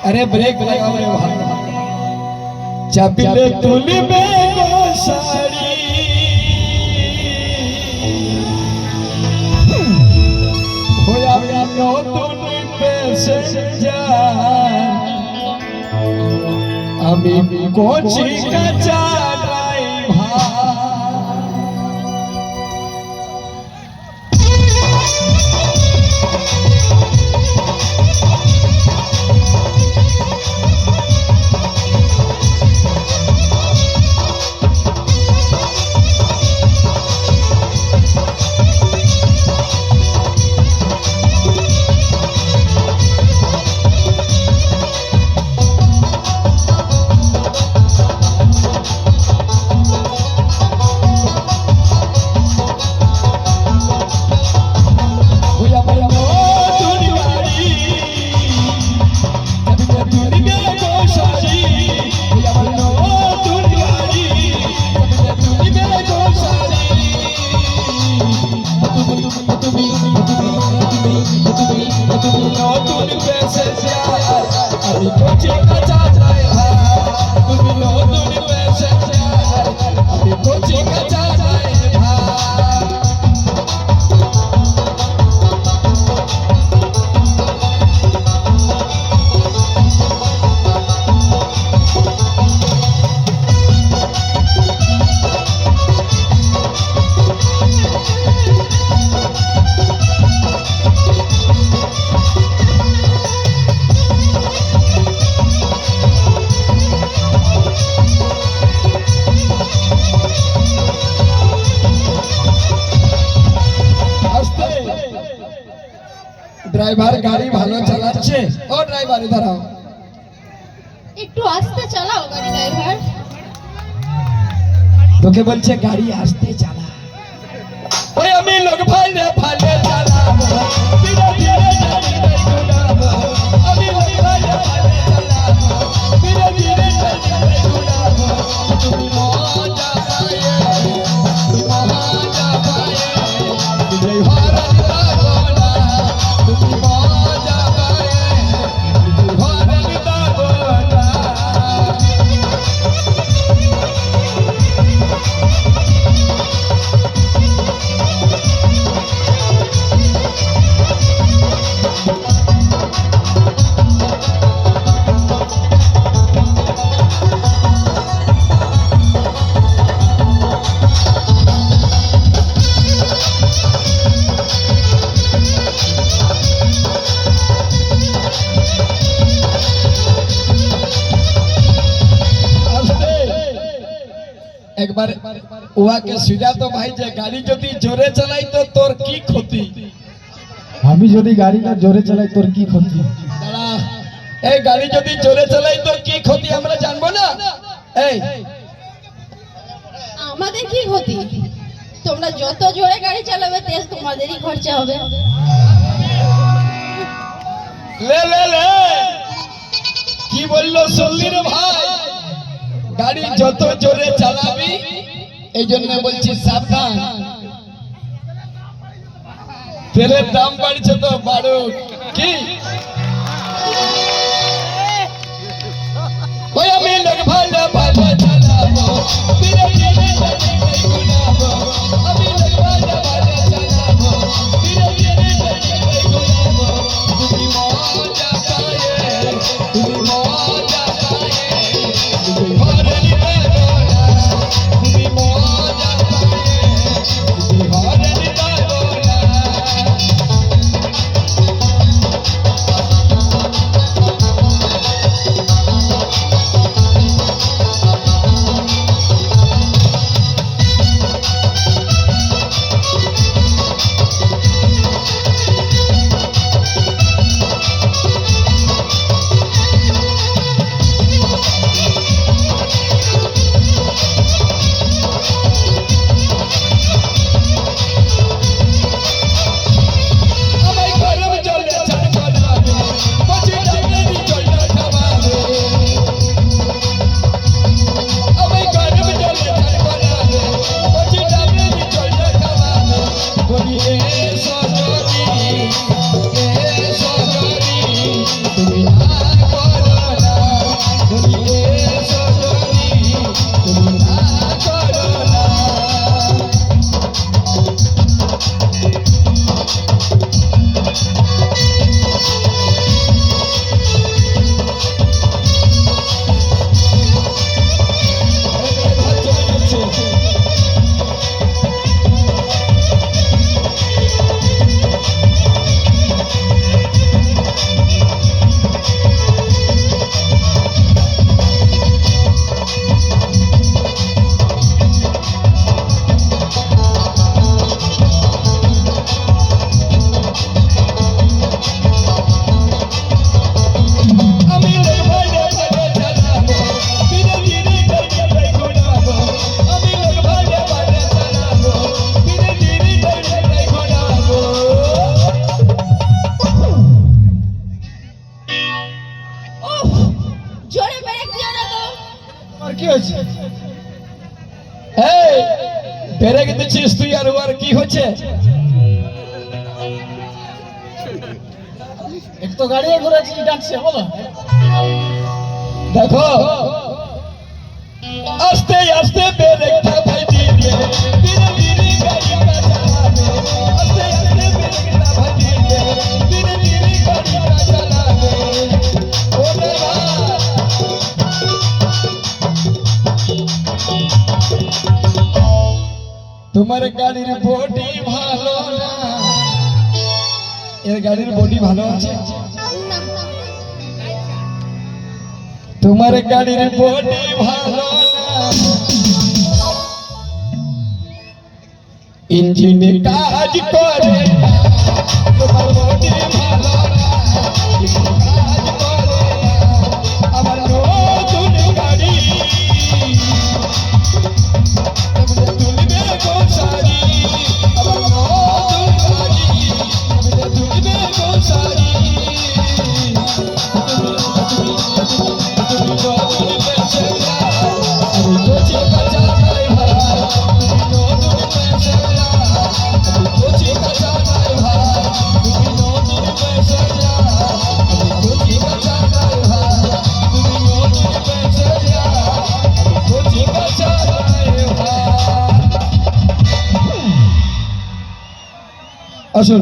अरे ब्रेक लगाओ रे भाई। चापिले तुलबे गोसारी होया नতুन पैसेंजार আমি কোচি কাঁচা ড্রাইভার। ड्राइवर गाड़ी ভালো চালাচ্ছে ও ড্রাইভার দাঁড়াও একটু আস্তে চালাও গাড়ি ড্রাইভার তোকে বলছে গাড়ি আস্তে চালা ওই আমি লোক ভাইলে ভালে চালাবো ধীরে ধীরে গাড়ি ঘুরাবো আমি লোক ভাইলে ভালে চালাবো ধীরে ধীরে গাড়ি ঘুরাবো তুমি মজা পায়ে বিজয় হরণ দাগোনা তুমি মজা পায়ে বিজয় হরণ দাগোনা। एक बार हुआ के सीधा तो भाई जे गाड़ी যদি জোরে চালাই তো তোর কি ক্ষতি আমি যদি গাড়িটা জোরে চালাই তোর কি ক্ষতি দাঁড়া এই গাড়ি যদি জোরে চালাই তো কি ক্ষতি আমরা জানবো না এই আমাদের কি ক্ষতি তোমরা যত জোরে গাড়ি চালাবে তেল তোমাদেরই খরচা হবে লে লে লে কি বললো শুনলি রে ভাই গাড়ি যত জোরে চালাবি এই জন্য বলছি সাবধান তেলের দাম বাড়ছে তো বাড়ুক কি ওই আমি লোক ভালো ভালো চালাবো ধীরে ধীরে গাড়ি ঘুরাবো আমি লোক ভালো ভালো চালাবো ধীরে ধীরে গাড়ি ঘুরাবো তুমি মজা পায়ে তুমি মজা পায়ে তুমি হরণ দাগোনা তুমি মজা পায়ে তুমি হরণ দাগোনা। ব্রেক দিচ্ছিস তুই আর ওর কি হচ্ছে? এক তো গাড়ি ঘুরেছি ডাকছে বলো। দেখো আস্তে আস্তে ব্রেকটা ভাই দিবে, ধীরে ধীরে গাড়িটা চালাবে। আস্তে আস্তে ব্রেকটা ভাই দিবে, ধীরে ধীরে গাড়িটা চালাবে। ও ড্রাইভার, তোমার গাড়ির বডি ভালো না? এর গাড়ির বডি ভালো আছে? তোমার গাড়ির বডি ভালো না, ইঞ্জিনে কাজ করে না। তোমার বডি ভালো না, ইঞ্জিনে কাজ করে না। আমার নতুন গাড়ি তুলবে গোসারি, আমার নতুন গাড়ি তুলবে গোসারি। আসুন।